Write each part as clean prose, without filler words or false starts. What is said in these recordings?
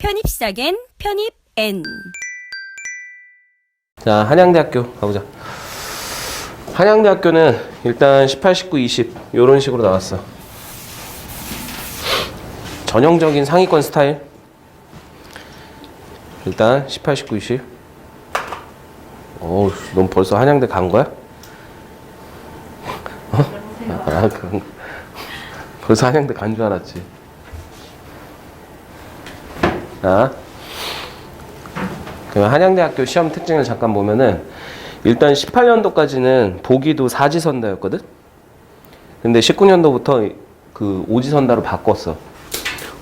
편입 시작엔 편입 N. 자, 한양대학교 가보자. 한양대학교는 일단 18, 19, 20 요런 식으로 나왔어. 전형적인 상위권 스타일. 일단 18, 19, 20. 어우, 넌 벌써 한양대 간 거야? 어? 아, 그런 거. 벌써 한양대 간 줄 알았지. 자, 그러면 한양대학교 시험 특징을 잠깐 보면은 일단 18년도까지는 보기도 사지선다였거든? 근데 19년도부터 그 오지선다로 바꿨어.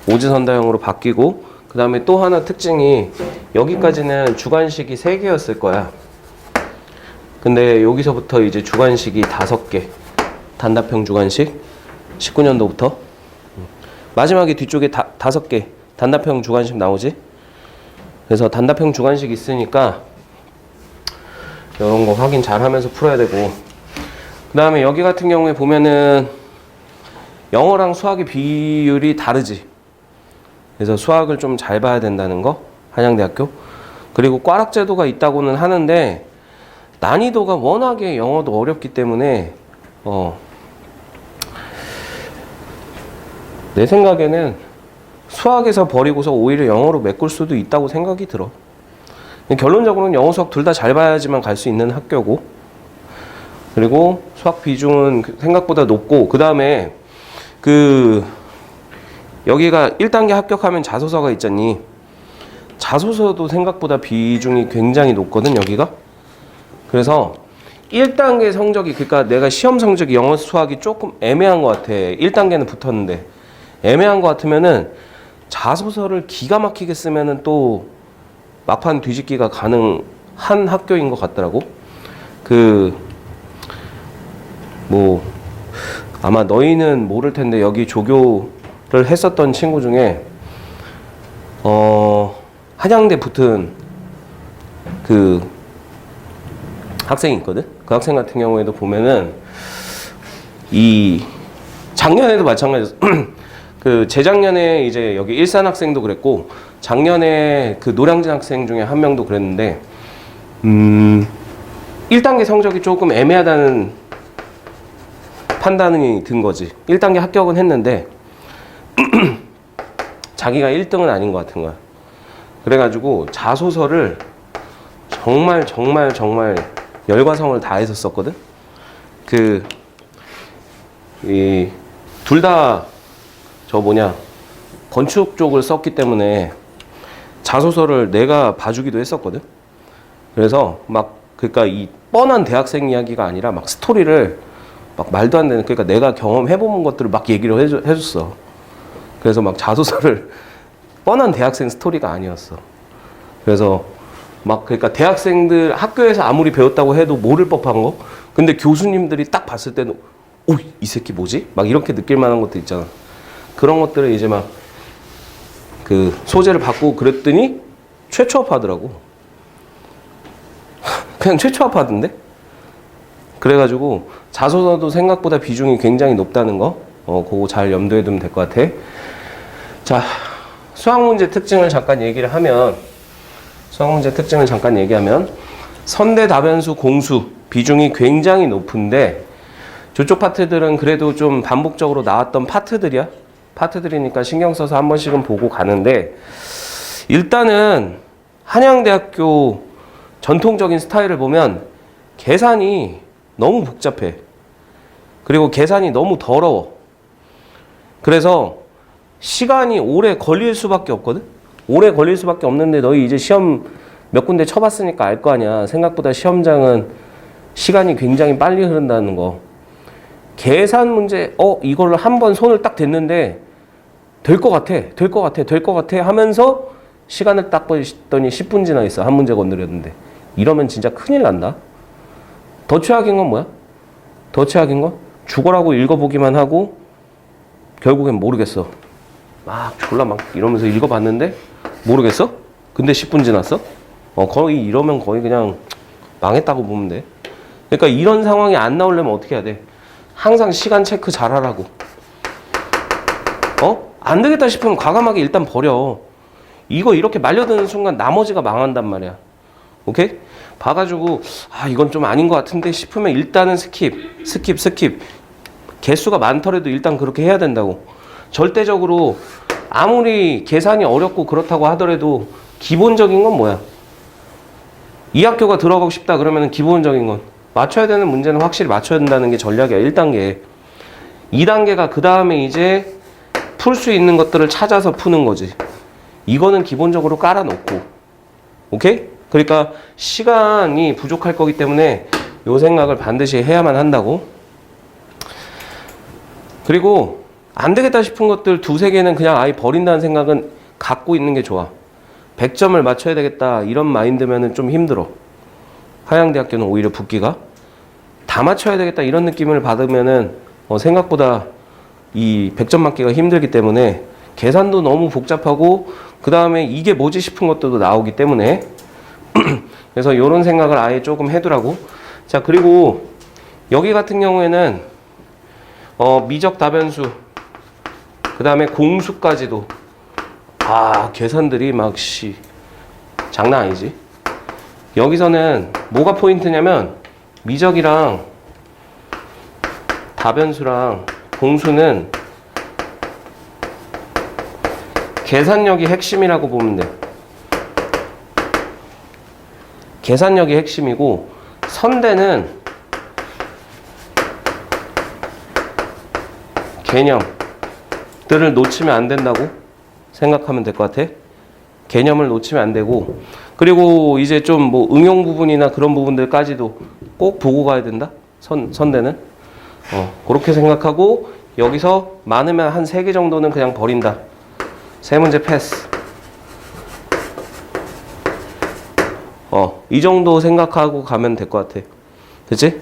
오지선다형으로 바뀌고, 그 다음에 또 하나 특징이 여기까지는 주관식이 3개였을 거야. 근데 여기서부터 이제 주관식이 5개. 단답형 주관식. 19년도부터. 마지막에 뒤쪽에 5개. 단답형 주관식 나오지? 그래서 단답형 주관식 있으니까 이런 거 확인 잘 하면서 풀어야 되고, 그 다음에 여기 같은 경우에 보면은 영어랑 수학의 비율이 다르지. 그래서 수학을 좀 잘 봐야 된다는 거, 한양대학교. 그리고 꽈락제도가 있다고는 하는데 난이도가 워낙에 영어도 어렵기 때문에 내 생각에는 수학에서 버리고서 오히려 영어로 메꿀 수도 있다고 생각이 들어. 결론적으로는 영어 수학 둘 다 잘 봐야지만 갈 수 있는 학교고, 그리고 수학 비중은 생각보다 높고, 그 다음에 여기가 1단계 합격하면 자소서가 있잖니. 자소서도 생각보다 비중이 굉장히 높거든, 여기가. 그래서 1단계 성적이, 그러니까 내가 시험 성적이 영어 수학이 조금 애매한 것 같아. 1단계는 붙었는데 애매한 것 같으면은 자소서를 기가 막히게 쓰면은 또 막판 뒤집기가 가능한 학교인 것 같더라고. 아마 너희는 모를 텐데 여기 조교를 했었던 친구 중에 한양대 붙은 그 학생이 있거든. 그 학생 같은 경우에도 보면은 작년에도 마찬가지였어. 그 재작년에 이제 여기 일산 학생도 그랬고, 작년에 그 노량진 학생 중에 한 명도 그랬는데 1단계 성적이 조금 애매하다는 판단이 든 거지. 1단계 합격은 했는데 자기가 1등은 아닌 것 같은 거야. 그래가지고 자소서를 정말 열과성을 다해서 썼거든. 둘 다 건축 쪽을 썼기 때문에 자소서를 내가 봐주기도 했었거든. 그래서 그러니까 이 뻔한 대학생 이야기가 아니라 막 스토리를 막 말도 안 되는, 그러니까 내가 경험해본 것들을 막 얘기를 해줬어. 그래서 막 자소서를 뻔한 대학생 스토리가 아니었어. 그래서 그러니까 대학생들 학교에서 아무리 배웠다고 해도 모를 법한 거, 근데 교수님들이 딱 봤을 때는 오, 이 새끼 뭐지? 막 이렇게 느낄 만한 것도 있잖아. 그런 것들을 이제 소재를 받고 그랬더니 최초합하더라고. 그냥 최초합하던데? 그래가지고 자소서도 생각보다 비중이 굉장히 높다는 거, 그거 잘 염두에 두면 될 것 같아. 자, 수학 문제 특징을 잠깐 얘기하면 선대 다변수 공수 비중이 굉장히 높은데, 저쪽 파트들은 그래도 좀 반복적으로 나왔던 파트들이니까 신경 써서 한 번씩은 보고 가는데, 일단은 한양대학교 전통적인 스타일을 보면 계산이 너무 복잡해. 그리고 계산이 너무 더러워. 그래서 시간이 오래 걸릴 수밖에 없거든? 오래 걸릴 수밖에 없는데 너희 이제 시험 몇 군데 쳐봤으니까 알 거 아니야. 생각보다 시험장은 시간이 굉장히 빨리 흐른다는 거. 계산 문제, 이걸로 한 번 손을 딱 댔는데 될 것 같아 하면서 시간을 딱 보더니 10분 지나 있어. 한 문제 건드렸는데. 이러면 진짜 큰일 난다. 더 최악인 건 뭐야? 더 최악인 건 죽어라고 읽어보기만 하고 결국엔 모르겠어. 졸라 이러면서 읽어봤는데 모르겠어? 근데 10분 지났어? 거의 이러면 거의 그냥 망했다고 보면 돼. 그러니까 이런 상황이 안 나오려면 어떻게 해야 돼? 항상 시간 체크 잘하라고. 안 되겠다 싶으면 과감하게 일단 버려. 이거 이렇게 말려드는 순간 나머지가 망한단 말이야. 오케이? 봐가지고 이건 좀 아닌 것 같은데 싶으면 일단은 스킵. 개수가 많더라도 일단 그렇게 해야 된다고. 절대적으로 아무리 계산이 어렵고 그렇다고 하더라도 기본적인 건 뭐야? 이 학교가 들어가고 싶다 그러면 기본적인 건 맞춰야 되는 문제는 확실히 맞춰야 된다는 게 전략이야. 1단계. 2단계가 그 다음에 이제 풀 수 있는 것들을 찾아서 푸는 거지. 이거는 기본적으로 깔아놓고. 오케이? 그러니까 시간이 부족할 거기 때문에 요 생각을 반드시 해야만 한다고. 그리고 안 되겠다 싶은 것들 두세 개는 그냥 아예 버린다는 생각은 갖고 있는 게 좋아. 100점을 맞춰야 되겠다 이런 마인드면은 좀 힘들어. 하양대학교는 오히려 붙기가 다 맞춰야 되겠다 이런 느낌을 받으면은 생각보다 이 100점 맞기가 힘들기 때문에 계산도 너무 복잡하고 그 다음에 이게 뭐지 싶은 것들도 나오기 때문에 그래서 이런 생각을 아예 조금 해두라고. 자, 그리고 여기 같은 경우에는 미적 다변수 그 다음에 공수까지도 계산들이 막 장난 아니지. 여기서는 뭐가 포인트냐면 미적이랑 다변수랑 공수는 계산력이 핵심이라고 보면 돼. 계산력이 핵심이고 선대는 개념들을 놓치면 안 된다고 생각하면 될 것 같아. 개념을 놓치면 안 되고 그리고 이제 좀 뭐 응용 부분이나 그런 부분들까지도 꼭 보고 가야 된다. 선대는 그렇게 생각하고 여기서 많으면 한 3개 정도는 그냥 버린다. 3문제 패스. 이 정도 생각하고 가면 될 것 같아. 그치?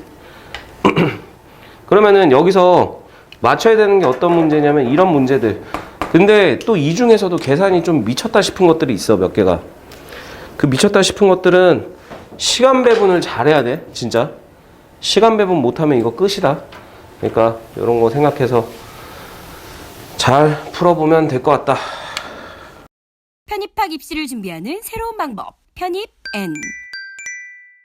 그러면은 여기서 맞춰야 되는 게 어떤 문제냐면 이런 문제들. 근데 또 이 중에서도 계산이 좀 미쳤다 싶은 것들이 있어, 몇 개가. 그 미쳤다 싶은 것들은 시간 배분을 잘해야 돼, 진짜. 시간 배분 못하면 이거 끝이다. 그러니까 이런 거 생각해서 잘 풀어보면 될 것 같다. 편입학 입시를 준비하는 새로운 방법, 편입 N.